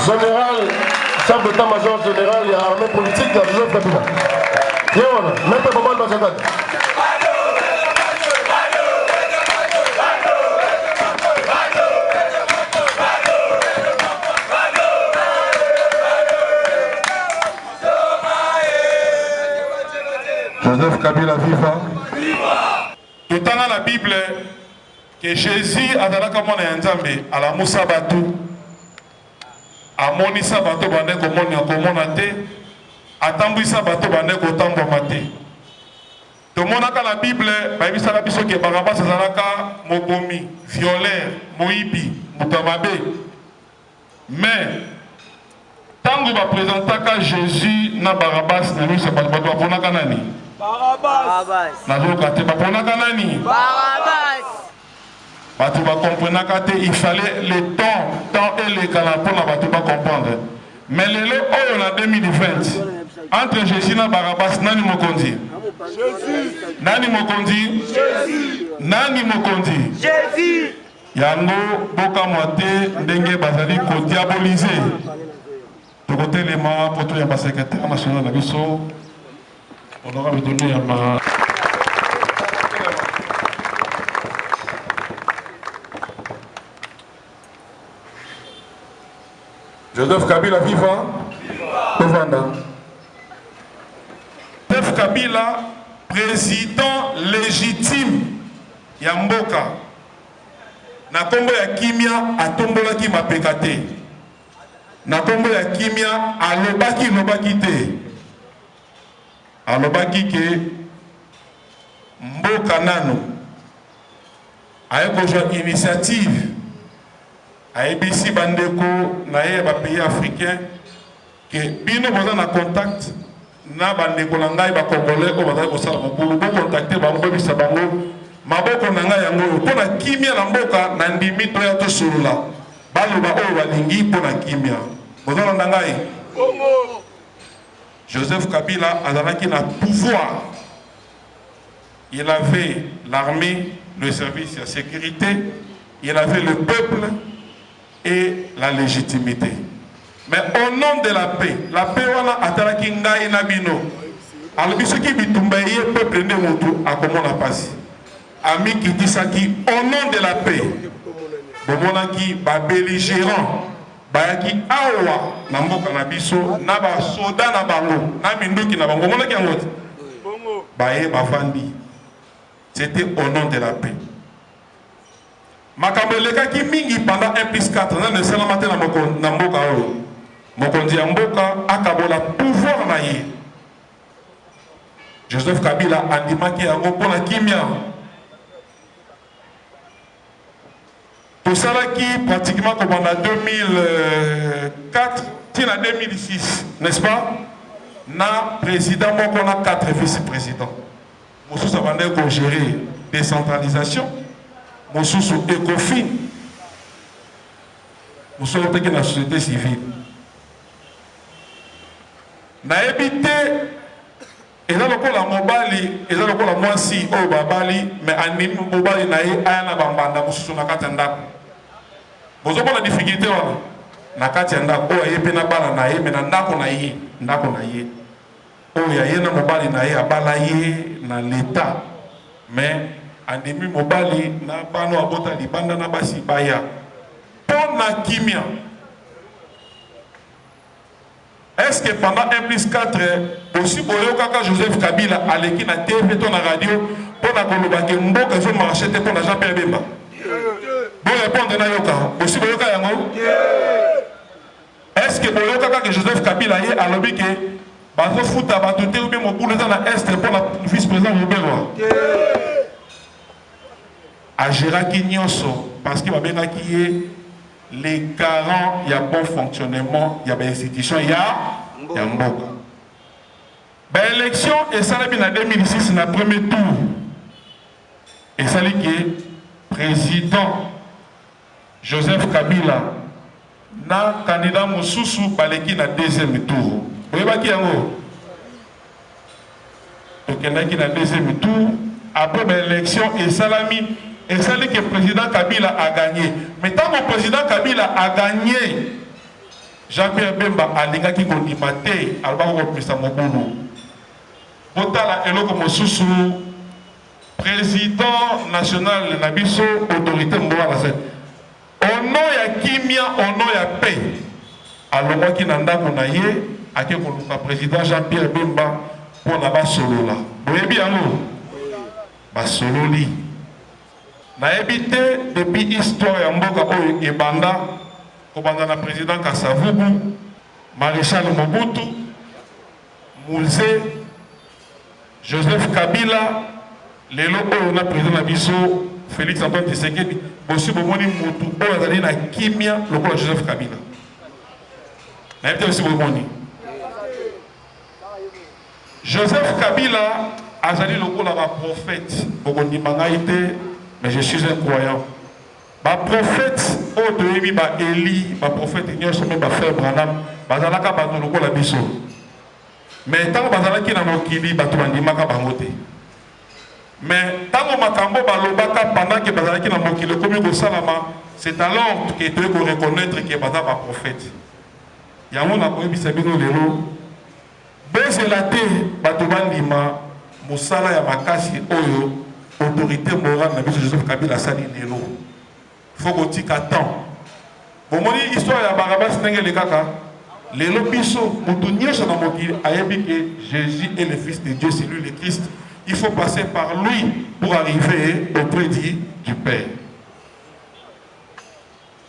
Général, chef d'état-major général, il y a armée politique, il y a Joseph Kabila. Mettez pas mal dans cette. Joseph Kabila viva. Tout dans la Bible, que Jésus a donné comme on est ensemble à la Moussa Batou. Amonisa bato bande komoni akomona te atambwisa bato bande kotambwama te tomonaka na Bible bayebisaka biso ke Barabas azalaka mobomi violeur moyibi moto ya mabe mais ntango baprésentaka Jésus na Barabas na miso bato baponaka nani Barabas nazoyoka te baponaka nani Barabas. Bato va comprendre il fallait le temps et le canal pour la bato va comprendre. Mais le lot on a 2020 entre Jésus et Barabas nani mokondi Jésus nani mokondi Jésus nani mokondi Jésus yango boka moite ndenge bazali ko diaboliser to côté les ma poto ya secrétaire national na biso on aura donné ya ma Joseph Kabila vivant. Joseph Kabila, président légitime Yamboka. Na kombo ya kimia atombola ki mapekate. Na kombo ya kimia alobaki lobaki te. Alobaki ke mboka nano. Ayeko jwa initiative. ABC bandeko na ye ba pays africain que bino boza na contact na bandeko na ngai ba congolais ko bazali ko sala mokulu bo contacter bango bisa bango maboko na ngai yango po na kimia na mboka na ndimi to ya to sulula baloba o balingi po na kimia boza na ngai Joseph Kabila azalaki na pouvoir, il avait l'armée, le service de sécurité, il avait le peuple et la légitimité. Mais au nom de la paix wana atalaki ngai na bino. Albiso ki bitumbaye peuple ne mutu akomona pasi. Ami qui dit ça qui au nom de la paix. Bomona ki ba belligérant bayaki awa na mboka na biso na ba soda na bango na minduki na bango mona ki angote. Bongo baye bafandi. C'était au nom de la paix. Makambeleka ki mingi pendant 1 plus 4 ans ne sala matin na mboka oyo. Mokonzi ya mboka akabola pouvoir na ye. Joseph Kabila andimaki yango mpona kimia. Tout ça qui pratiquement comme en 2004 tina 2006, n'est-ce pas? Na président moko na 4 vice-présidents. Mosusu abandé ko gérer décentralisation. Mosusu Ecofin. vous sortez que la société civile. Na évité, et là le la mobali, et là le moi si oh babali, mais anime mobali na ye ayana bambanda mususu na katanda. Vous avez la difficulté là. Na katanda oh aye pena bala na ye, mais na ndako na ye, ndako na ye. Oh ya ye na mobali na ye abala ye na l'état, mais anime mobali na bano abota libanda na basi baya. Pour na kimia. Est-ce que pendant 1 plus 4 aussi Kaka Joseph Kabila aleki na TV ton na radio pour na kolobake mboka zo marché te pour na Jean-Pierre Bemba? Bon répondre na yoka. Aussi Boyoka yango? Est-ce que Kaka Joseph Kabila ye alobi ke bazo futa batote ou bien mobulu na est pour la vice-président Robert? A Géraki Nyonso parce que babenga ki ye les garants, il y a bon fonctionnement, il y a des institutions, il y a Mboka. L'élection, et ça l'a bien en 2006, c'est le premier tour. Et ça l'a dit président Joseph Kabila, na candidat Moussoussou, baleki na deuxième tour. Vous voyez pas qui est en haut? Donc il y en a qui na deuxième tour. Après l'élection, et ça l'a mis. Et c'est là que le président Kabila a gagné. Mais tant que le président Kabila a gagné, Jean-Pierre Bemba a linga qui gondimate, alba ko pesa mobulu. Botala eloko mosusu président national na biso autorité mbala se. Ono ya kimia, ono ya paix. Alonga ki nanda ko na ye, ake ko luka président Jean-Pierre Bemba pour na ba solo la. Boyebi yango. Ba solo li. Na évité depuis l'histoire ya mboka oyo ebanda kobanda na président Kasavubu, Maréchal Mobutu, Mouzé, Joseph Kabila, lelo oyo na président na biso Félix Antoine Tshisekedi, bosi bomoni mutu oyo azali na kimia lokola Joseph Kabila. Na évité aussi bomoni. Joseph Kabila azali lokola ba prophète, bokondi mangaite. Mais je suis un croyant. Ma prophète, au début, ma Élie, ma prophète, il y a même ma frère Branham, bazalaka batoloko la biso. Mais tant que bazalaki na mokili, batouandimaka bangote. Mais tant que makambo balobaka pendant que bazalaki na mokili, comme il salama, c'est alors que tu dois reconnaître que bazalaka ma prophète. Yango na koyebi sabino lelo. Bezelate batouandima, musala ya makasi oyo. Autorité morale na biso Joseph Kabila sali lelo. Faut qu'on tika temps. Bon moni histoire ya Barabas ndenge le kaka. Lelo biso mutu nyesha na mokili ayebi que Jésus est le fils de Dieu, c'est lui le Christ. Il faut passer par lui pour arriver auprès du Père.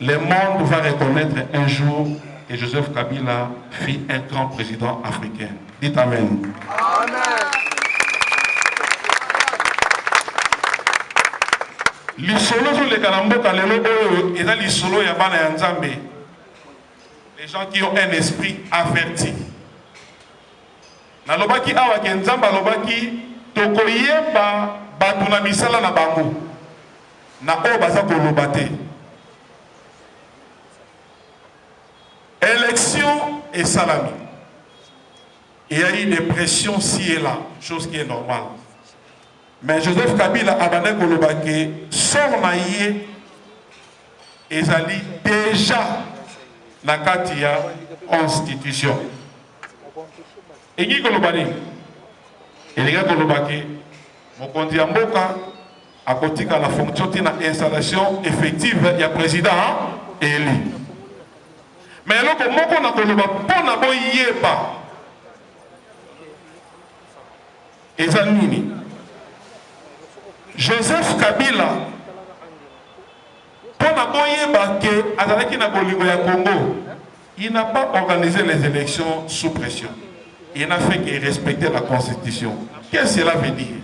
Le monde va reconnaître un jour que Joseph Kabila fut un grand président africain. Dites Amen. Amen. L'isolo sur les Kalamboka, l'isolo yabana ya Nzambe. Les gens qui ont un esprit averti. Na lobaki awa ke Nzamba lobaki tokoyeba batu na misala na bango. Na o baza ko lobate. Élection et salami. Il y a eu des pressions ci et là, chose qui est normale. Mais Joseph Kabila a donné Kolobake, son naïe, ezali déjà la Katia constitution. Et qui Kolobani? Et les gars Kolobake, mon conduit en boka, à côté de la fonction de l'installation effective, il y a président élu. Mais là, comme on a Kolobake, on n'a pas y pas. Ezanini. Joseph Kabila, il n'a pas organisé les élections sous pression. Il n'a fait que respecter la Constitution. Qu'est-ce que cela veut dire?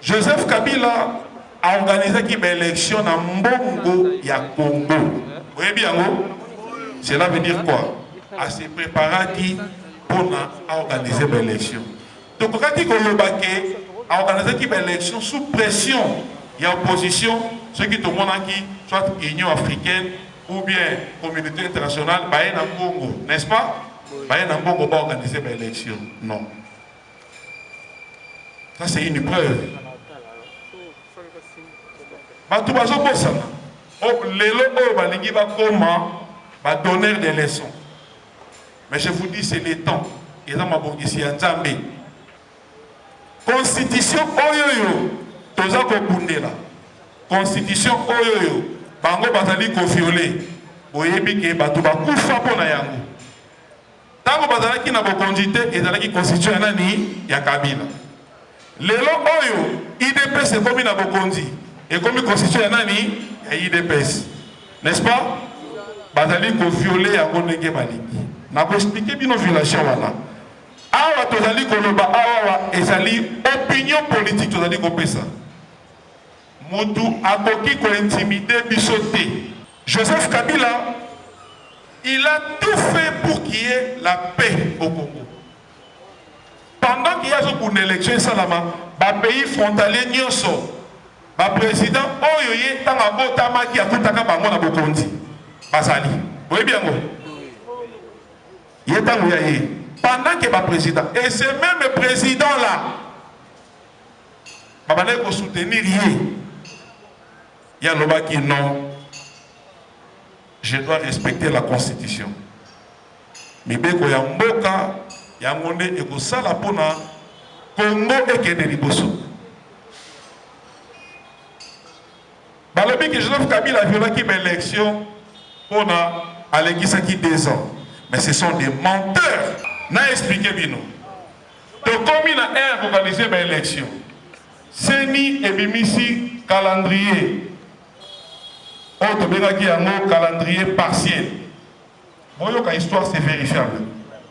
Joseph Kabila a organisé une élection dans Mbongo ya Congo. Vous voyez bien, cela veut dire quoi? À se préparer pour organiser l'élection. Donc, quand il a organisé une élection sous pression, il y a opposition, ceux qui te montrent qui, soit Union africaine ou bien communauté internationale, baye na Congo, n'est-ce pas? Baye na Congo va organiser une élection. Non. Ça c'est une preuve. Batou bazo bosana. Lelo oyo balingi bakoma ba donneur des leçons. Mais je vous dis c'est le temps. Et dans ma bongisi ya Nzambe. Constitution oyoyo toza ko bundela. Constitution oyoyo bango bazali ko violer. Boyebi ke bato bakufa pona yango. Tango bazalaki na bokonzi te ezalaki constitution ya nani ya Kabila. Lelo oyo IDPS ekomi na bokonzi ekomi constitution ya nani ya IDPS, n'est-ce pas? Bazali ko violer yango ndenge balingi. Na ko expliquer bino violation wana. Awa tozali koloba awa ezali opinion politique tozali ko pesa. Mutu akoki ko intimider biso te. Joseph Kabila, il a tout fait pour qu'il y ait la paix au Congo. Pendant qu'il y a une élection salama, le pays frontalier nyonso, le président Oyoye Tangabo Tamaki Akutaka Bango na Bokondi. Basali. Vous voyez bien pendant que le président, et ce même président-là, il va soutenir il y a l'homme qui non. Je dois respecter la constitution. Mais beko ya mboka ya monde eko sala pona Congo ekende liboso. Balobi que Joseph Kabila a violé une élection pona alekisa ki 2 ans. Mais ce sont des menteurs. Na expliqué bino. To komi na air pour organiser une élection. Seni ebimisi calendrier. On te verra qu'il y a un calendrier partiel. Voyons que l'histoire c'est vérifiable.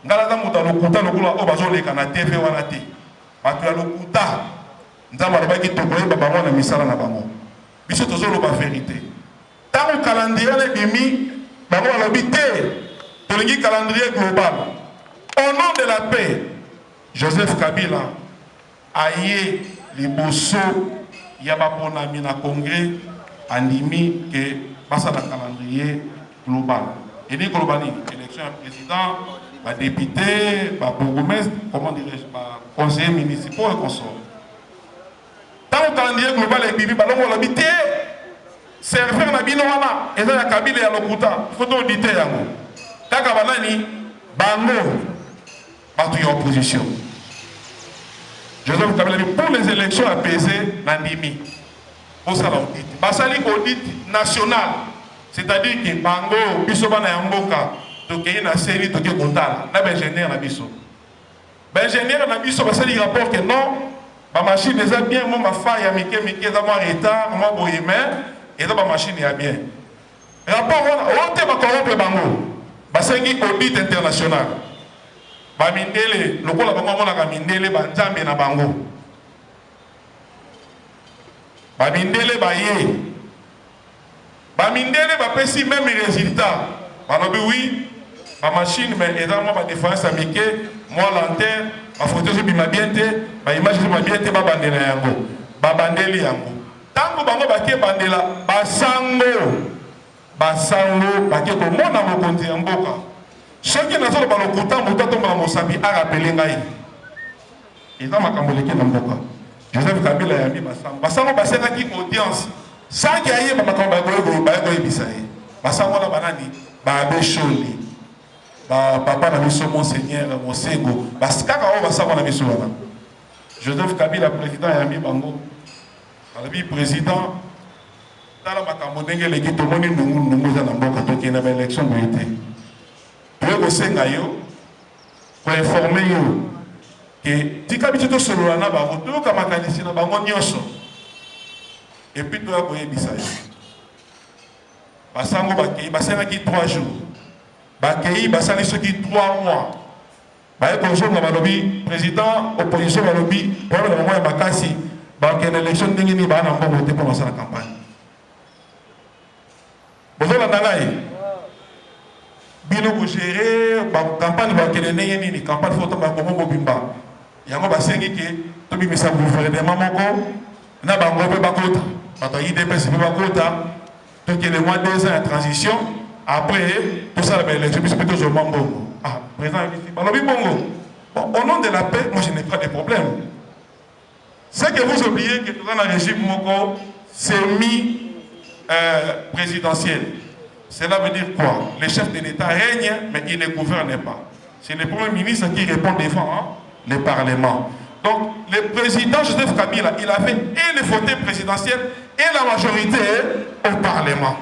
Ngala muta lokuta lokula obazo le kana TV wana te. Batu ya lokuta. Nzamba babaki tokoye babango na misala na bango. Biso tozolo ba vérité. Tant le calendrier le bimi bango alobi te. Tolingi calendrier global. Au nom de la paix, Joseph Kabila aye liboso yabapona mina congrès animi que passe à la calendrier global. Et dit global, élection à président, à député, à bourgmestre, comment dirais-je, à conseiller municipal et consort. Dans le calendrier global, les bibi, on l'habité, serveur na binoana, et là, Kabila et Lokuta, il faut auditer yango. Takabanani, bango, partout en opposition. Joseph Kabila, pour les élections apaisées, Nandimi. Basali audit national, c'est-à-dire que Bango, Bisoba na Yamboka, Toké na série, Toké Kontala, na ingénieur na Biso. Ingénieur na Biso, Basali rapport que non, ma machine est bien, ma faille a Mike, dans mon état, mon boyémen, et dans ma machine est bien. Rapport, on te va corrompre Bango, Basali audit international. Bamindele, le Kola Bango, on a Mindele, Banzambe na Bango. Bamindele baye. Bamindele bapesi même résultat. Banobi oui, ma machine mais évidemment ma défense amike, moi lanterne, ma photo sur ma bienté, ma image sur ma bienté ba bandela yango. Ba bandeli yango. Tango bango bake bandela basango. Basango bake ko mona mo konti mboka. Soki na solo balokuta moto to ba mosabi a rappeler ngai. Eza makambo leki na mboka. Joseph Kabila yami basango. Basango basena ki audience. Sans qu'il y ait makambo bagoye bisaye. Basango na banani ba besholi. Ba papa na biso monseigneur Mosego. Baskaka o basango na biso wana. Joseph Kabila président yami bango. Alabi président tala makambo ndenge leki to moni nungu za na mboka to kena ba élection boyete. Pour ko senga yo ko informer yo que tika bitu solo na ba to ka makanisi na bango nyonso et puis to ko yebisa yo basango bakei basanga ki 3 jours bakei basali soki 3 mois ba ko zonga balobi président opposition balobi pour le moment bakasi ba ke élection ndenge ni ba na mbongo te pour la campagne bozola ndangai bino ko gérer ba campagne ba ke ndenge ni campagne photo ba ko mo bimba yango basengi ke to bimisa gouvernement moko na bango pe bakota Quand IDPS, c'est pas quota. Donc, il y a les mois 2 ans de transition. Après, tout ça, l'élection, puis c'est plutôt au Mambo. Ah, président, Bongo. Bon, au nom de la paix, moi, je n'ai pas de problème. C'est que vous oubliez que dans le régime Moko, semi-présidentiel. Cela veut dire quoi? Le chef de l'État règne, mais il ne gouverne pas. C'est le Premier ministre qui répond devant le Parlement. Donc, le président Joseph Kabila, il a fait et le fauteuil présidentiel et la majorité au Parlement.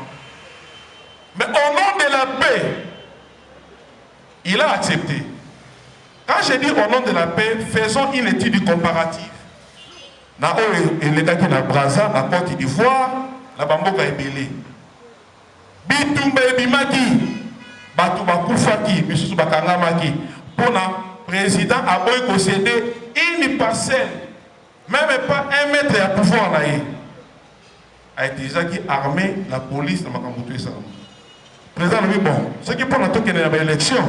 Mais au nom de la paix, il a accepté. Quand je dis au nom de la paix, faisons une étude comparative. Na l'État qui na Brazza, na Côte d'Ivoire, na Bamboka Ebele. Bitumba ebimaki, batu bakufaki, bisusu bakangamaki. Pour le président a beau concéder une parcelle, même pas 1 mètre à pouvoir là. A été déjà qui armé la police dans ma campagne. Président lui bon, ce qui pour notre élection,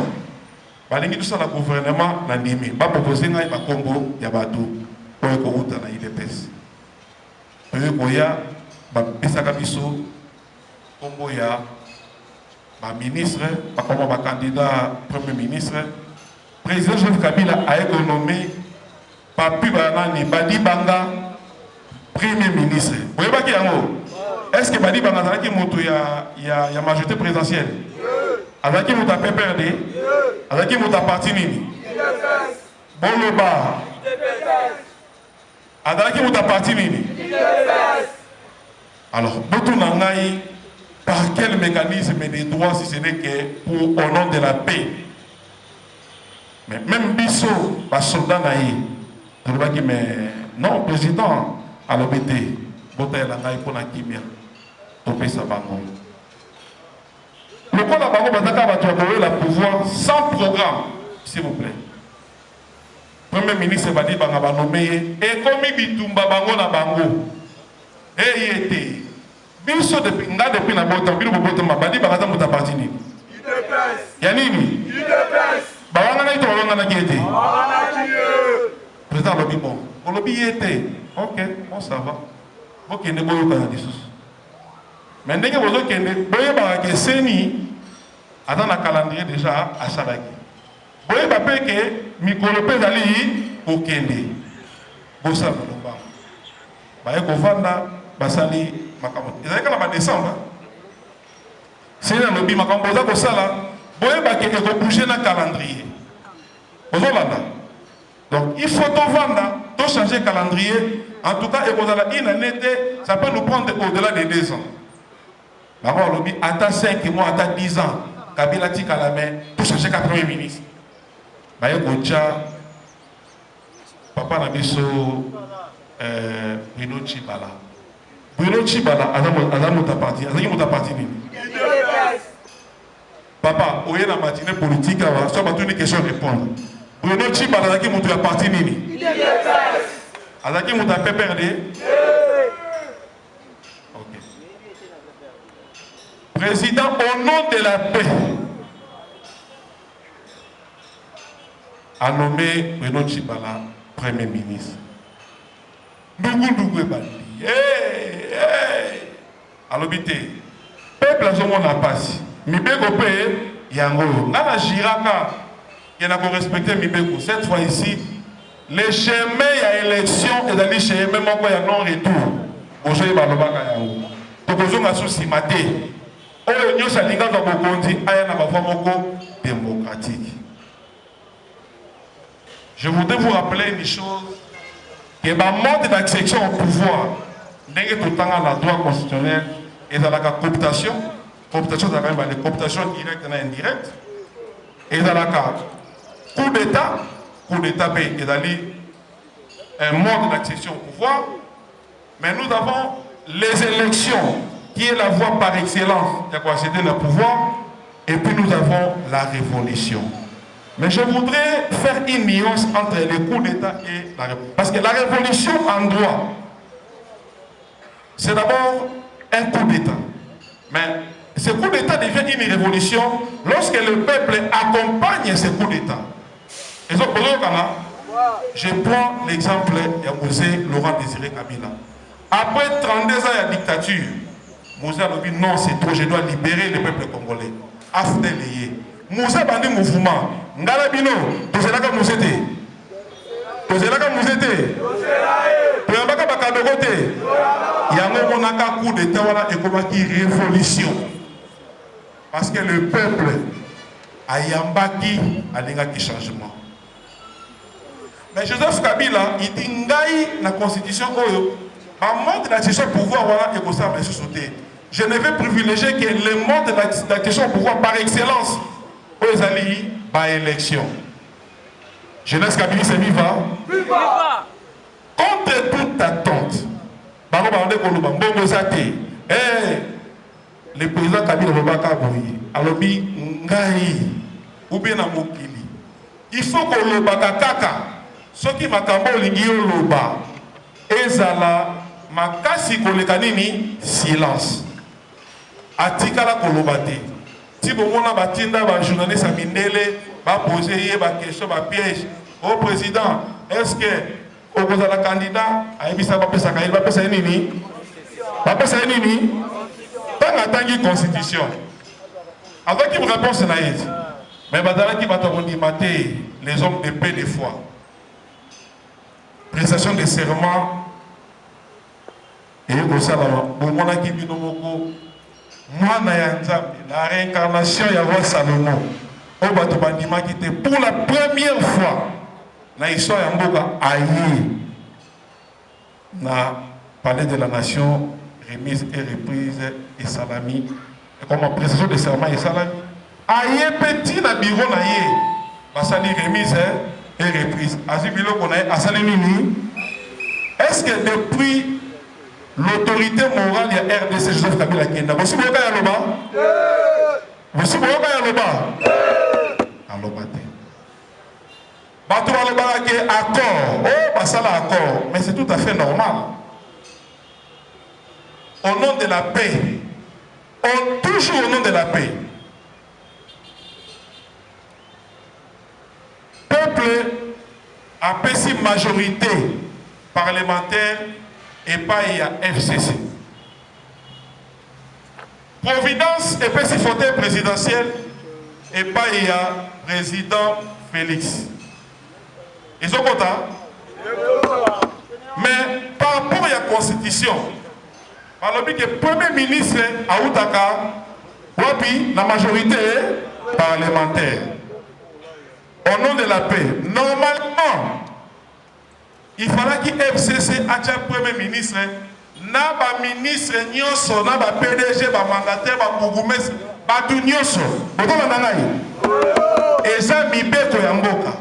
balingi tout ça le gouvernement n'a nimi, ba proposer ngai ba Congo ya batu pour que outa na IDPS. Pour ya ba bisaka biso Congo ya ba ministre, ba comme ba candidat premier ministre, président Joseph Kabila a économé papi banani Badi Banga premier ministre. Vous voyez pas qui yango? Est-ce que Badi Banga a qui moto ya majorité présidentielle? Avec qui vous avez perdu? Avec qui vous avez parti nini? Boloba. Avec qui vous avez parti nini? Alors, par quel mécanisme des droits si ce n'est que pour au nom de la paix? Mais même Bisso, les soldats naïs, mais non, président, à l'OBT, Bota la naï pour la kimia, topé sa bango. Le quoi la bango bataka va trouver le pouvoir sans programme, s'il vous plaît. Premier ministre va dire banga va nommer et comme bitumba bango na bango. Et il était. Biso depuis na depuis na bota, biso bota ma badi banga ta muta parti ni. Yanini? Bawanga na ito wanga na kiete. Président lobby bon. Le lobby était. OK, bon ça va. Ok, ne boyo pas na disus. Mais ndenge bozo kende boyo ba ke seni dans le calendrier déjà à Salaki. Boyo ba pe ke mikolo pe zali au kende. Bosa lomba. Ba ko vanda basali makambo. Ezali kala ba décembre. C'est dans lobby makambo za ko sala. Boyo ba ke ko bouger na calendrier. Bozo landa. Donc il faut tout vendre, tout changer le calendrier. En tout cas, une année, ça peut nous prendre au-delà de 2 ans. D'abord, on dit, attends 5 mois, attends 10 ans. Kabila tika la main, pour changer le Premier ministre. Baye Gocha, papa n'a mis Bruno Chibala. Bruno Chibala, Azam parti. Papa, où est la matinée politique? Ça va une question répondre. Bruno Chibala, Azaki Moutou a parti nini? Azaki Moutou a perdu? Ok. Président, au nom de la paix, a nommé Bruno Chibala Premier ministre. Ndougou Ebali. Alors, peuple a son monde à passer. Mibeko paye, yango. Nana Jiraka. Il y a respecté Mibeko. Cette fois ici, les chemins à élection et dans les chemins, même quand il y a non-retour. Aujourd'hui, il y a un donc, on a souci maté. On a un salinga dans le Bondi, il y a un démocratique. Je voudrais vous rappeler une chose que le mode d'accession au pouvoir, dès que tout le temps la droit constitutionnel et dans la cooptation, cooptation, c'est quand même des cooptations directes et indirectes, et dans la carte. Coup d'État est un mode d'accession au pouvoir, mais nous avons les élections, qui est la voie par excellence d'accéder au pouvoir, et puis nous avons la révolution. Mais je voudrais faire une nuance entre les coups d'État et la révolution. Parce que la révolution en droit, c'est d'abord un coup d'État. Mais ce coup d'État devient une révolution lorsque le peuple accompagne ce coup d'État. Et donc, je prends l'exemple de Laurent Désiré Kabila. Après 32 ans de dictature, Moussa a dit non, c'est trop, je dois libérer le peuple congolais. Afdeleye. Moussa a dit mouvement. Ngalabino, tu sais là comme vous étiez. Tu sais là comme vous étiez. Tu sais là comme vous étiez. Il y a un coup d'État et comme qui révolution. Parce que le peuple a yambaki a l'ingaki changement. Mais Joseph Kabila, il dit Ngaï la constitution Oyo. En mode de la question pouvoir, voilà, et ça me sauter. Je ne vais privilégier que le mode de la question pouvoir par excellence aux alliés par élection. Jeunesse Kabila, c'est viva. Contre toute attente, le président Kabila Bobaka Boye, alobi Ngaï, ou bien à Mokili. Il faut que le Bakakaka, ce qui m'a cambo le Loba, ezala makasi kolekanini silence atikala kolobate ti bomona batinda ba journaliste a mindele ba poser ba question ba piège au président est-ce que au kozala candidat ayebisa ba pesa kaili ba pesa nini tanga tangi constitution avec une réponse naïve mais badala ki batondi maté les hommes de paix des foi prestation de serment. Et comme ça, la réincarnation de Salomon, qui était pour la première fois dans l'histoire de Mboka, na palais de la nation, remise et reprise et salami, comme prestation de serment et salami. Aïe petit na bureau na yé, basali remise et reprise. Azibilo konaye asali nini. Est-ce que depuis l'autorité morale de la RDC Joseph Kabila Kenda, vous savez quoi Yaloba? Vous savez quoi Yaloba? Aloba te. Bato Yaloba qui est accord, oh basala accord, mais c'est tout à fait normal. Au nom de la paix, toujours au nom de la paix. Peuple a payé majorité parlementaire et pas il y a FCC. Providence et pas si fauteuil présidentiel et pas il y a président Félix. Ils sont contents. Mais par rapport à la constitution, par le que le premier ministre à Outaka, wapi la majorité parlementaire. Au nom de la paix, normalement, il fallait que FCC ait un premier ministre, n'a pas ministre, n'a pas PDG, pas mandataire, pas Bougoumes, pas tout nyoso. Et ça, Mibeko Yamboka.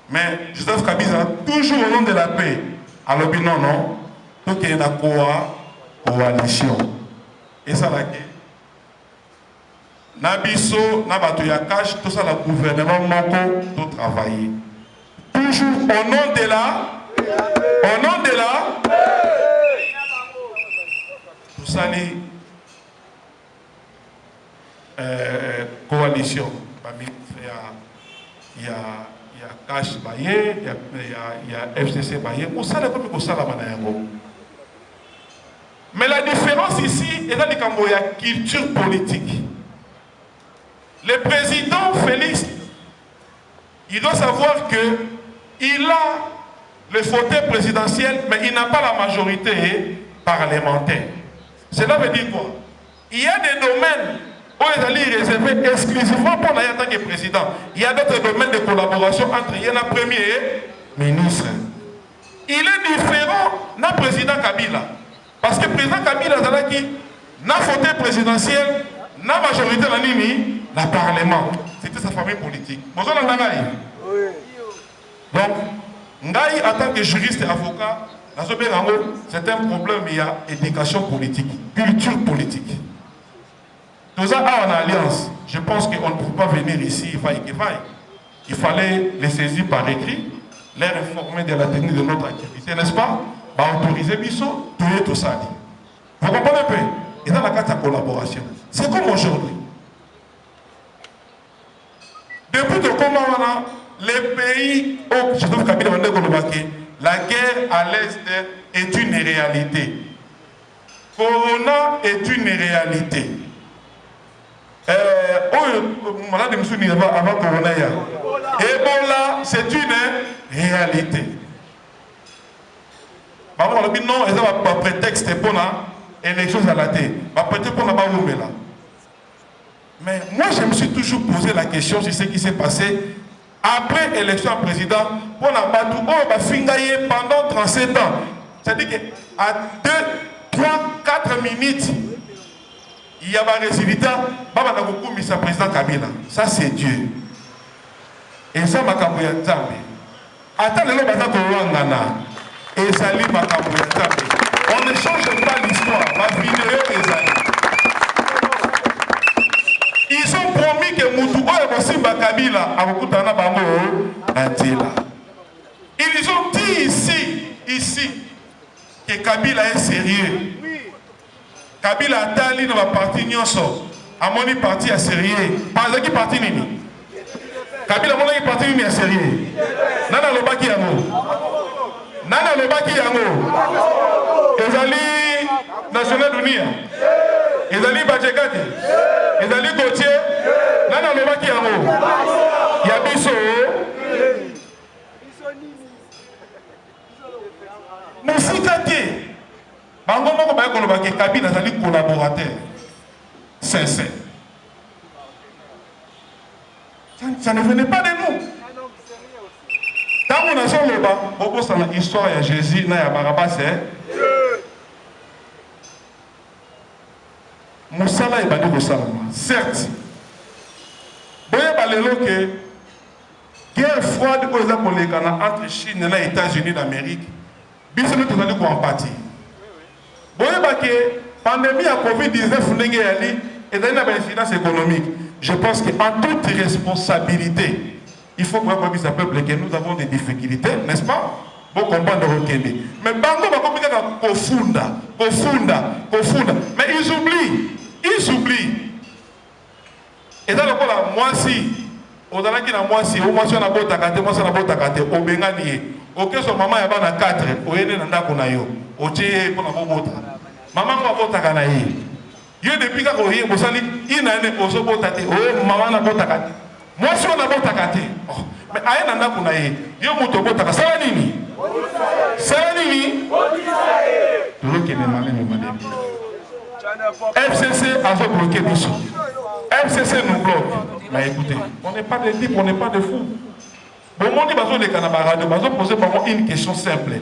Mais Joseph Kabila, toujours au nom de la paix, alors non, non, tout est une coalition. Et ça, là, Nabiso, Nabato Yakash, tout ça, le gouvernement Moko, tout travailler. Toujours au nom de la, tout ça, coalition. Il y a Cash Baye, il y a FCC Baye, mais la différence ici est dans la culture politique. Le président Félix, il doit savoir qu'il a le fauteuil présidentiel, mais il n'a pas la majorité parlementaire. Cela veut dire quoi? Il y a des domaines où ils allaient réserver exclusivement pour la tant que président. Il y a d'autres domaines de collaboration entre le premier ministre. Il est différent du président Kabila. Parce que le président Kabila n'a fauteuil présidentiel, n'a majorité dans l'Ini, le Parlement. C'était sa famille politique. Donc, Ngaï, en tant que juriste et avocat, c'est un problème, il y a éducation politique, culture politique. Tout ça a en alliance. Je pense qu'on ne peut pas venir ici, il fallait les saisir par écrit, les informer de la tenue de notre activité, n'est-ce pas? Autoriser Bissot, tout ça. Vous comprenez un peu? Et dans la carte de collaboration. C'est comme aujourd'hui. Depuis que comment on a les pays où je trouve Kabila La guerre à l'Est est une réalité. Corona est une réalité. Malade me souviens avant Corona. Ebola, c'est une réalité. Non, il n'y a pas de prétexte pour l'élection à la tête. Pas prétexte pour la là. Mais moi, je me suis toujours posé la question sur ce qui s'est passé après l'élection président pour la Batou. Oh, bah, fingaye pendant 37 ans. C'est-à-dire qu'à 2, 3, 4 minutes, il y a un résultat. Baba n'a beaucoup mis sa président Kabila. Ça, c'est Dieu. Et ça, ma kabouya Nzambe. Attends, le bata Kouangana. Et ça, ma kabouya Nzambe. On ne change pas l'histoire. Ma vie des années. Ils ont promis que Moutou Simba Kabila a beaucoup d'années ils ont dit ici, que Kabila est sérieux. Kabila a tali dans la partie Nyonso. A mon parti est sérieux. Par exemple, qui parti nini? Kabila mon parti nini est sérieux. Nana le baki yango. Nana le baki yango. Ezali national dunia. Ezali Bajekati. Ezali Gauthier. Nana le baki yango. Yabiso. Moussikati. Bango moko ba ko lobaki Kabila ezali collaborateur sincère. Ça ne venait pas de nous. Quand on a son loba, on pense à l'histoire de Jésus, na ya Barabas, Moussala et Badi Moussala. Certes, boye balelo que guerre froide entre Chine et les États-Unis d'Amérique, bisous nous tous allons en partie. Boye que pandémie à Covid-19 et dans une incidence économique. Je pense qu'en toute responsabilité, il faut voir comme ça peuple que nous avons des difficultés, n'est-ce pas? Bon comprendre le Kenya. Mais Bango va compliquer profunda. Mais ils oublient. Et dans le cas là, moi si, au delà qui na moi si, au moins si on a beau takate, moi si on a beau takate, au bengani, ok son maman y a pas na 4, au yene nanda kunayo, au tché pour na bota. Maman va beau takanaye. Yo depuis quand on y est, vous savez, il n'a pas de botate. Oh, maman n'a pas de botate. Moi, si on n'a pas de botate. Mais aïe n'a pas de botate. Yo moto botate. Ça va nini? Ça va nini? Tout le qui est malin, FCC a bloqué tout ça. FCC nous bloque. Mais écoutez, on n'est pas des types, on n'est pas des fous. Bon, on dit que les Canabara, nous allons poser une question simple.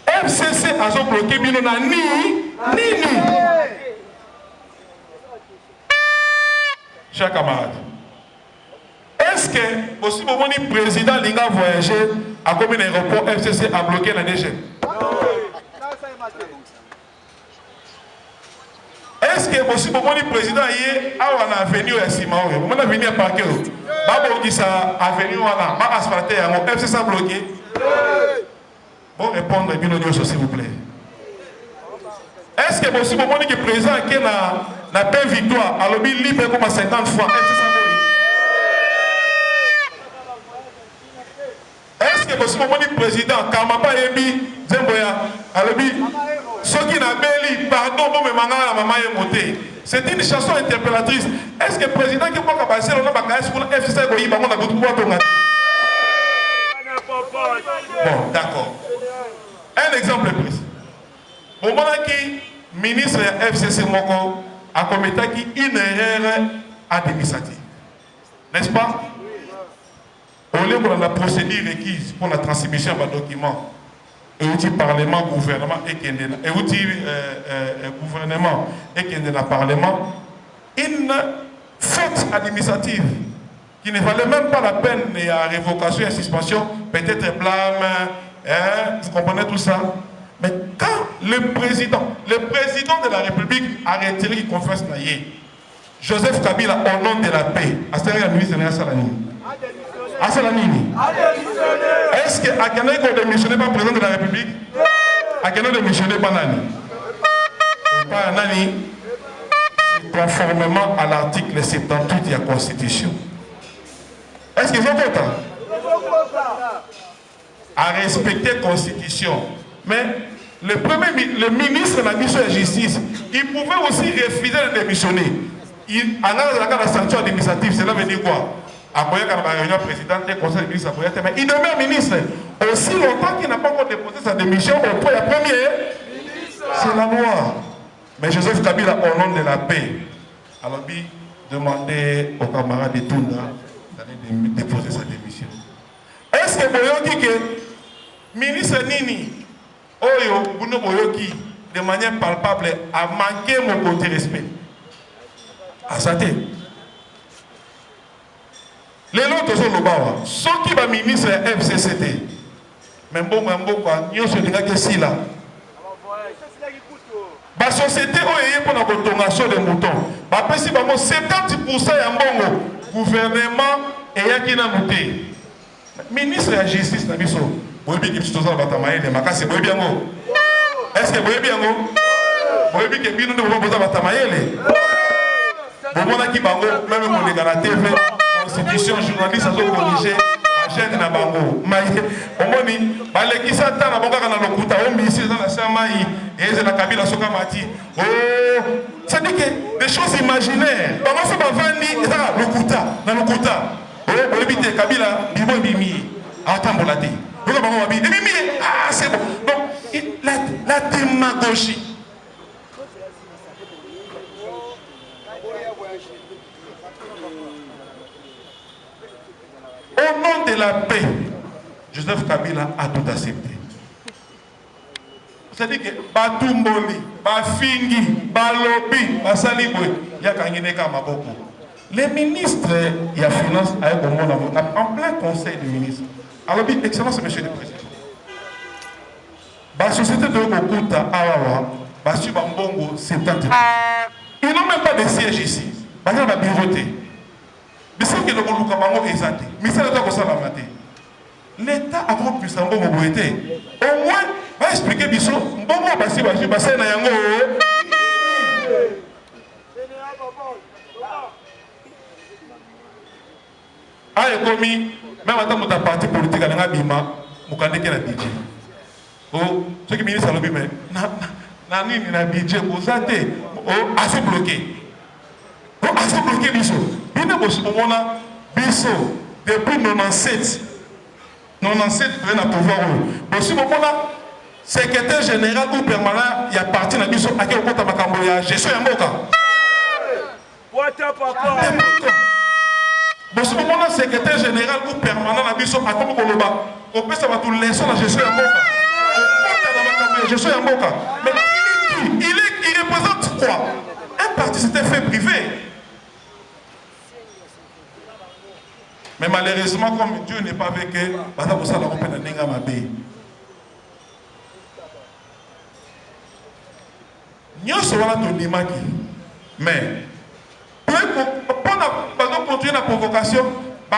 FCC a bloqué, mais on a ni. Chers camarades, est-ce que possible que le président Linga voyager à combien d'aéroports FCC a bloqué la DG? Est-ce que possible que le président y a avenue à Simao? On a venu à parquet. Babo qui ça avenue à la asphalté à FCC a bloqué. Bon répondre s'il vous plaît. Est-ce que possible que le président qui n'a pas victoire à l'objet libre comme à 50 fois? Est-ce que possible que le président Kamapa Ebi Zemboya à l'objet ceux qui n'ont pas lu pardon pour me manger la maman est montée? C'est une chanson interpellatrice. Est-ce que le président qui peut passer on a pas pour le FCC Goyi on a beaucoup pouvoir tomber? Bon, d'accord. Un exemple précis. Au moment où le ministre FCC Moko a commis une erreur administrative. N'est-ce pas? Au lieu de la procédure requise pour la transmission des documents, et aussi Parlement, gouvernement et gouvernement et Parlement, une faute administrative qui ne valait même pas la peine de révocation et suspension, peut-être blâme, vous comprenez tout ça? Mais quand le président de la République a retiré qu'il confesse naïe, Joseph Kabila, au nom de la paix, a servi la ministre de Salanini. Est-ce que Akane a démissionné par le président de la République? Akane a démissionné par Nani? Par Nani, conformément à l'article 78 de la Constitution. Est-ce qu'ils ont voté? à respecter la Constitution. Mais le ministre de la mission de la justice, il pouvait aussi refuser de démissionner. Il a la sanction administrative, cela veut dire quoi? Après la réunion présidente du conseil de ministre, mais il demeure ministre. Aussi longtemps qu'il n'a pas encore déposé sa démission auprès de la première, c'est la loi. Mais Joseph Kabila, au nom de la paix, alors il demandait aux camarades de Tunda d'aller déposer sa démission. Est-ce que vous dites que le ministre Nini, Oyo, Bouno Boyoki, de manière palpable, a manqué mon côté respect? À santé. Les autres sont le ceux qui sont ministre FCCT. Mais bon, nous sommes des là. La société est pour la consommation de moutons. Si 70% de mbongo gouvernement est qui n'a noté. Ministre de la justice n'a biso. Vous avez dit que tout ça va t'amailler les macasses. Vous bien go. Est-ce que vous bien go? Vous avez dit que bien nous ne pouvons pas t'amailler les. Vous avez dit que même mon les la TV, constitution journaliste a corrigé. Chaîne na bango mai omoni balekisa ta na bonga na lokuta o misi dans la samai et la Kabila soka mati oh ça dit que des choses imaginaires bango so bavandi ça lokuta na lokuta oh ebite Kabila bibo bimi atambola te donc bango babi bimi ah c'est bon donc la démagogie. Au nom de la paix, Joseph Kabila a tout accepté. C'est-à-dire que Batumboli, Bafingi, Balobi, Basalibwe, Yakangineka Maboko. Les ministres de la Finance en plein conseil des ministres. Alors, excellence, monsieur le président. La société de Okuta, Awawa, Basu Bambongo, 70. Ils n'ont même pas de siège ici. Ils ont la bureauté. Mais c'est que le Bolukabango est zate. Mais c'est l'État qui a maté. L'État a trop pu s'en bon été. Au moins, va expliquer Bissot. Bon, Bassi, Bassi, Nayango. Ah, et commis, même en tant que parti politique, à l'Abima, vous connaissez la budget. Oh, ceux qui ministre à l'Abima, Nani, la budget, vous êtes assez bloqué. Assez bloqué, Bissot. Depuis 97, il y a un pouvoir. Si vous secrétaire général ou permanent, il y a parti dans Bissot à quel point tu as gestion de Moka. Si vous secrétaire général ou permanent dans Bissot à quel point on peut savoir tout laisser la gestion de Moka. Gestion de Moka. Mais il représente quoi? Un parti, c'était fait privé. Mais malheureusement, comme Dieu n'est pas avec eux, mais pour continuer la provocation, il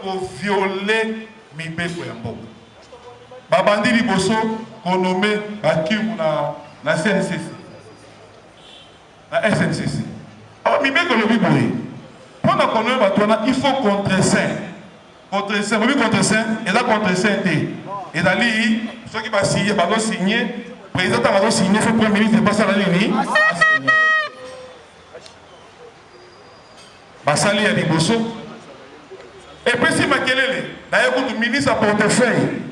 faut violer mes bébés. Babandi Liboso, qu'on nomme la CNCC. La SNCC. Alors, mi bébé il faut contre saint. Contre saint, contre saint, et là contre saint. Et là, ceux qui vont signer, le président va signer, le premier ministre passe à la ligne. Basali à Liboso. Et puis si Makelele, d'ailleurs, le ministre a portefeuille,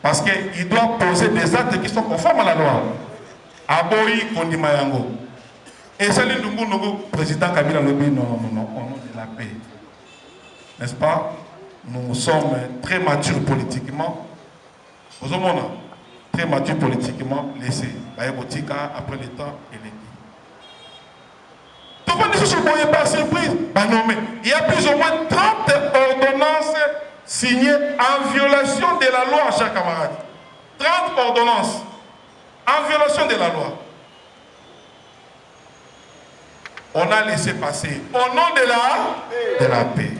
parce qu'il doit poser des actes qui sont conformes à la loi. Aboyi Kondimayango. Et ça, le président Kabila Lobi, non, au nom de la paix. N'est-ce pas? Nous sommes très matures politiquement. Aux hommes, très matures politiquement, laissés. Après le temps et les temps. Pas surprise. Non, mais il y a plus ou moins 30 ordonnances signées en violation de la loi, chers camarades. 30 ordonnances en violation de la loi. On a laissé passer au nom de la paix.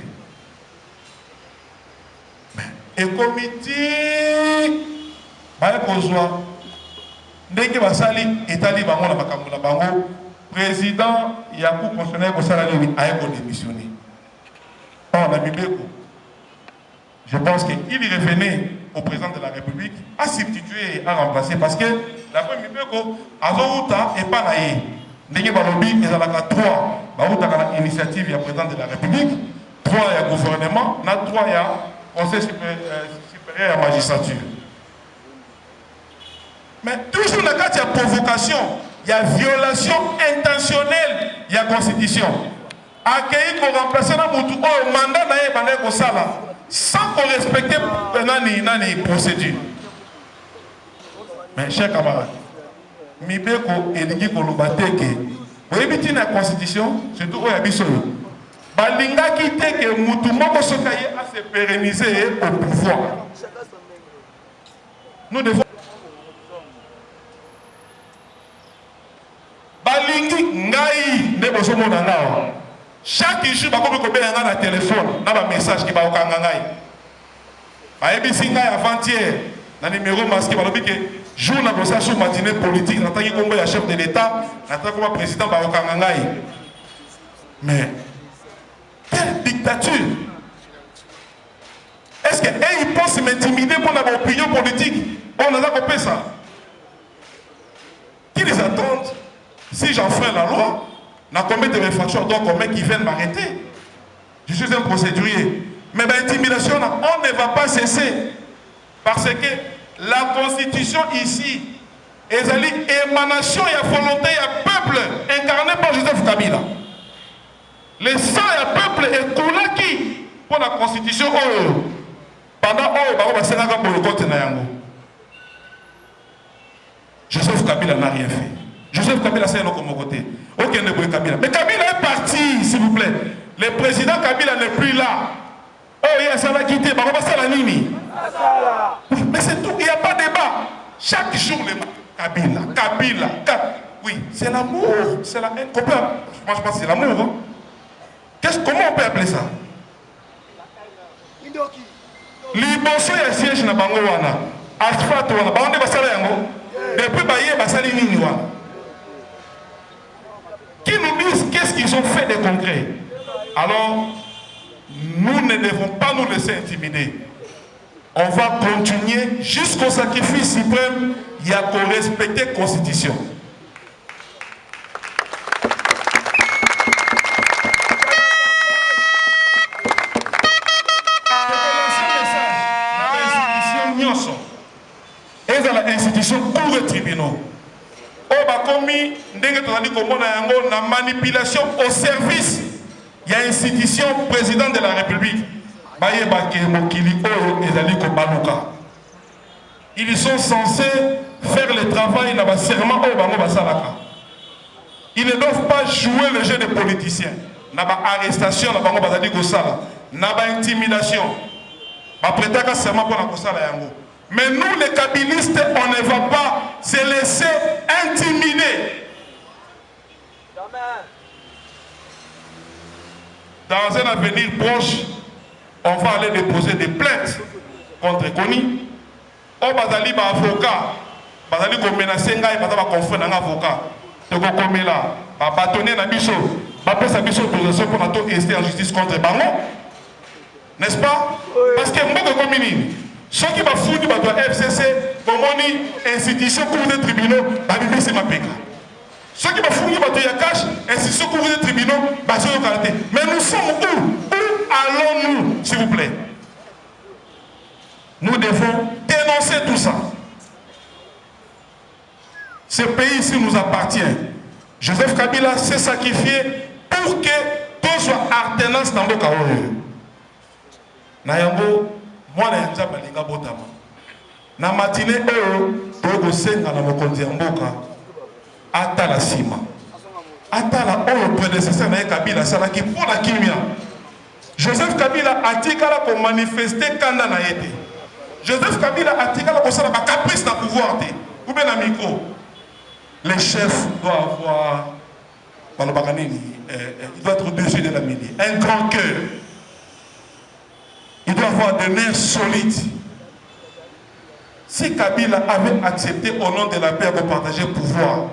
Et comité, dès que Basali est allé à président Yakou constitutionnel a démissionné. Je pense qu'il revenait au président de la République à substituer et à remplacer. Parce que la première fois, Azouta et Panaï, Ndenge Balobi, ils ont la 3. Baouta a l'initiative, il y a président de la République, 3 il y a gouvernement, 3 il y a conseil supérieur à la magistrature. Mais toujours dans le cas, il y a provocation, il y a violation intentionnelle, il y a constitution. Accueillir pour remplacer le mandat de Sala sans qu'on respecte les procédures. Mais chers camarades, Mibeko et Ligi Kolobateke, vous avez la constitution, surtout au Yabisolo. Balinga qui dit que Moutoumoko Sokaye a se pérenniser au pouvoir. Nous devons. Balingi Ngai ne boso monanga. Chaque jour, je vais combien de téléphone, un message qui va au Kangangai. Je vais avant-hier, dans le numéro masqué, je vais jour na bossa sur matinée politique, en tant que chef de l'État, en tant que président au Kangangai. Mais, quelle dictature! Est-ce qu'ils pensent m'intimider pour avoir opinion politique? On a compris ça. Qui les attendent? Si j'enfreins la loi, dans combien de réfractions donc combien qui viennent m'arrêter? Je suis un procédurier. Mais l'intimidation, on ne va pas cesser. Parce que la constitution ici est l'émanation et la volonté et le peuple incarné par Joseph Kabila. Le sang et le peuple est coulé qui pour la constitution pendant pour le côté Joseph Kabila n'a rien fait. Joseph Kabila c'est un autre côté. Aucun ne peut Kabila. Mais Kabila est parti, s'il vous plaît. Le président Kabila n'est plus là. Oh, il y a ça va quitter. Mais c'est tout. Il n'y a pas de débat. Chaque jour, Kabila. Oui, c'est l'amour. C'est la haine. Moi, je pense que c'est l'amour. Hein? Comment on peut appeler ça? Liboso ya siège na bango wana. Asphalt wana. Bango basala yango. Depuis baye basali nini wana. Qui nous disent qu'est-ce qu'ils ont fait de concret. Alors, nous ne devons pas nous laisser intimider. On va continuer jusqu'au sacrifice suprême. Il y a qu'on respecte la Constitution. Et dans l'institution pour les tribunaux. La manipulation au service. Il y a institution président de la République. Ils sont censés faire le travail dans le serment au Bango Basalaka. Ils ne doivent pas jouer le jeu des politiciens. Dans l'arrestation, dans Bango Basali Gosala, dans l'intimidation. Après serment pour la Gosala Yango. Mais nous, les kabilistes, on ne va pas se laisser intimider. Dans un avenir proche, on va aller déposer des plaintes contre Koni. On va aller à l'avocat. On va aller menacer un gars et on va confondre un avocat. Donc on va là, on va bâtonner la bicho. On va faire sa bicho autorisation pour nous rester en justice contre Bango. N'est-ce pas? Parce que moi, je suis ceux qui vont foutre la FCC, pour institution pour les tribunaux, c'est ma péca. Ceux qui vont foutre la Yakash, institution pour les tribunaux, c'est ma qualité. Mais nous sommes où? Où allons-nous, s'il vous plaît? Nous devons dénoncer tout ça. Ce pays-ci nous appartient. Joseph Kabila s'est sacrifié pour que tout soit alternance dans le Kaoyo. Nayambo, moi, je suis balinga botama. Na matinée, eux, senga na mokonzi ya mboka. Ata la sima. Ata la le prédécesseur na Kabila salaki pour la kimia. Joseph Kabila a dit qu'elle a manifesté kanda na yete. Joseph Kabila a dit qu'elle a posé la caprice dans le pouvoir. Ou bien la micro. Les chefs doivent avoir. Il doit être au-dessus de la mêlée. Un grand cœur. Il doit avoir des nerfs solides. Si Kabila avait accepté au nom de la paix de partager le pouvoir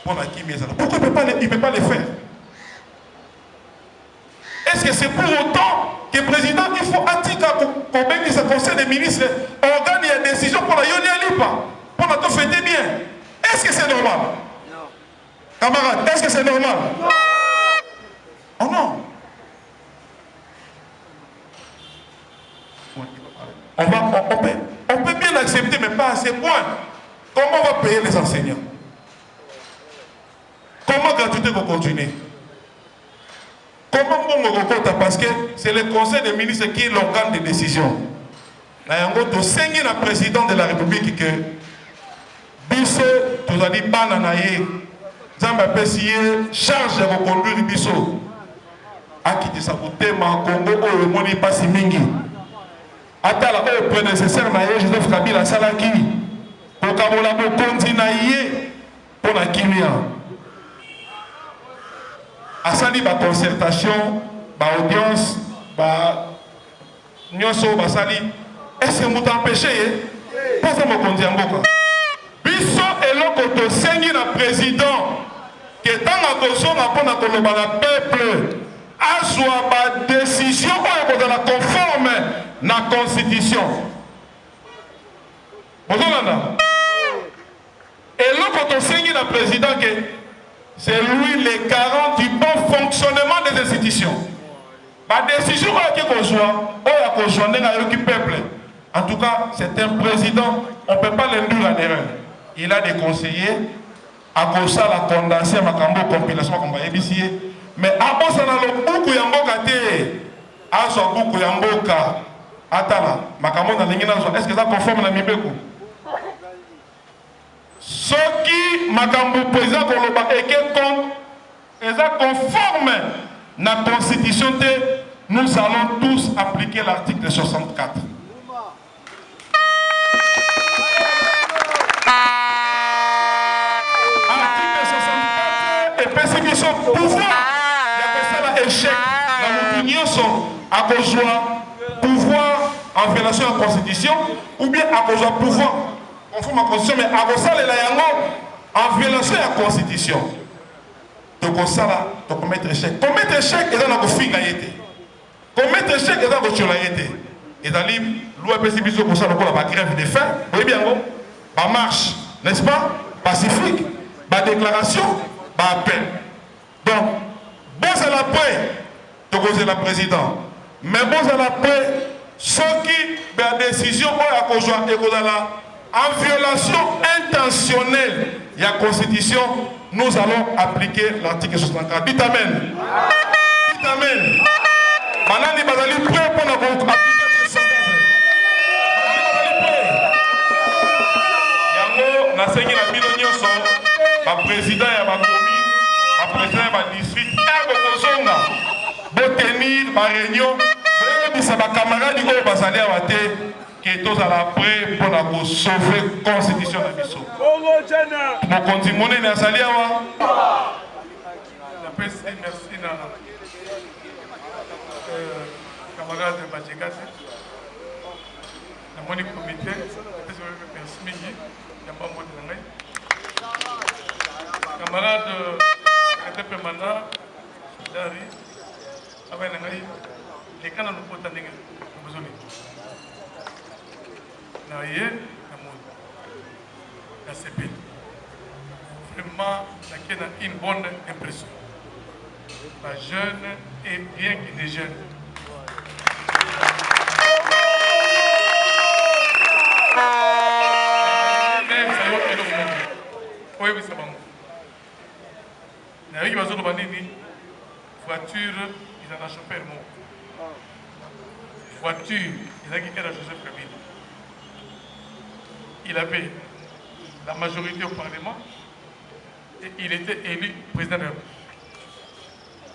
pour la Kimia, pourquoi il ne peut pas le faire? Est-ce que c'est pour autant que le président, il faut attirer combien que ce conseil des ministres, organe décision pour la Yoni Alipa, pour la te fêter bien. Est-ce que c'est normal? Non. Camarade, est-ce que c'est normal? Non. Oh non. On peut bien l'accepter, mais pas à ce point. Comment on va payer les enseignants? Comment gratuité va continuer? Comment on va compter? Parce que c'est le conseil des ministres qui est l'organe de décision. Nous sommes le président de la République que Bisso, tu as dit, Bananaye, Zamba Pessier, charge de reconduire Bisso. A quitté sa beauté, ma Congo, au Moni Passimingi. Attends, le prédécesseur, Joseph Kabila Salaki, pour Kabolabo continuer pour la Kimia. A sali ba concertation, ba audience, ba nyoso ba sali. Est-ce que vous empêchez? Pas ça me conduit en boca. Bisso et l'autre sengi na président qui est dans la caution pour la peuple a soit ba décision pour la conforme na constitution. Vous entendez? Et l'autre sengi na président qui c'est lui le garant du bon fonctionnement des institutions. La décision qui est conjointe, du peuple. En tout cas, c'est un président, on ne peut pas l'induire en erreur. Il a des conseillers, à cause de la condensée, à ma compilation, comme mais à cause de la boucle Yamboka, à son boucle Yamboka, attends, ma camarade, est-ce que ça conforme à Mibeko? Ce qui Makambu président Koloba et qui est conforme à la constitution, nous allons tous appliquer l'article 64. Article 64 et persécution pouvoir. Il y a échec dans l'opinion à cause de pouvoir en violation de la constitution ou bien à cause de pouvoir. Conforme à la constitution, mais à cause de la en violation de la constitution. Donc, ça là, tu peux mettre échec. Commettre échec, et dans la finalité. Commettre échec, et dans la finalité. Et dans l'OPC, comme ça, la grève de faim, vous voyez bien, la marche, n'est-ce pas? Pacifique, la déclaration, l'appel. Donc, bon, c'est la paix, de causer la présidente. Mais bon, c'est la paix, ceux qui, la décision, à cause de en violation intentionnelle de la Constitution, nous allons appliquer l'article 64. Dites Amen. Dites Amen. Maintenant, nous allons prêts pour appliquer l'article 64. Yango, na sengi na bino nyonso, ba président ya ba commune, ba président ya ba district, ebo kozonga, bo tenir ba réunion, bebisa ba camarades oyo bazali awa te. Qui est tous à la près pour sauver la constitution de Bissau. Nous continuons à saluer. Merci, camarade Badjegate. Mon comité, camarade Mana, Dari, les canaux nous portent besoin. Vraiment, il y a une bonne impression. La jeune est bien qu'il est jeune. Oui, c'est bon. Il y a une voiture, ils en ont chauffé le mot. Voiture, ils ont quitté la Joseph Kabila. Il avait la majorité au Parlement et il était élu président de la République.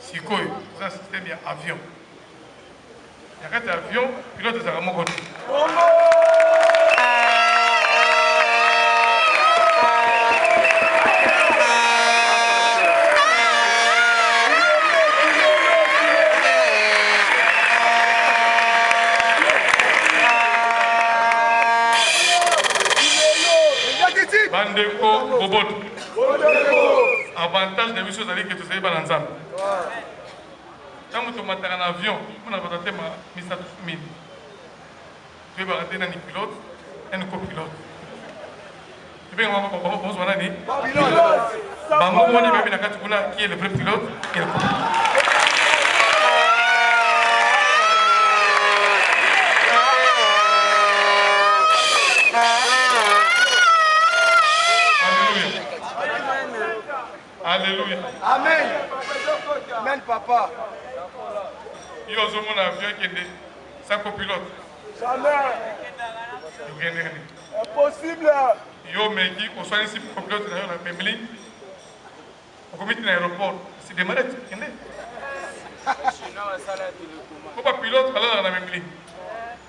Si quoi, ça c'était bien avion. Il y a un avion, pilote de Ramon Gondi. Bandeko Boboto. Avantage de choses que tu sais pas ensemble. Quand tu montes en avion, on a voté ma mise à tout. Tu vas rater un pilote, un copilote. Tu peux voir qui est le vrai pilote et le copilote. Alléluia. Amen. Amen, papa. Yo zo mon avion qui est sans copilote. Jamais. Impossible. Yo me dit qu'on soit ici pour copilote dans la famille. On commet dans l'aéroport. C'est des malades. Pourquoi pilote alors dans la même ligne?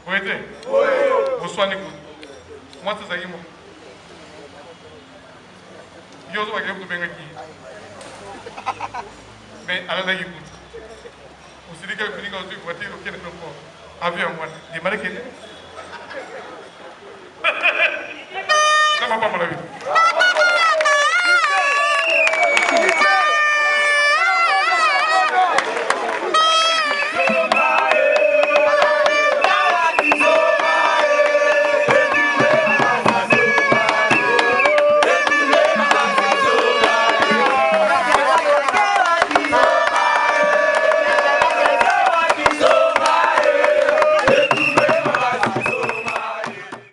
Vous êtes? Oui. Vous soignez vous. Moi c'est ça qui moi. Yo zo va que vous venez qui. Mais alors là il écoute. Vous savez que vous venez quand vous voiture au Québec encore. Avion moi. Des malades qui. Ça va pas mon avis.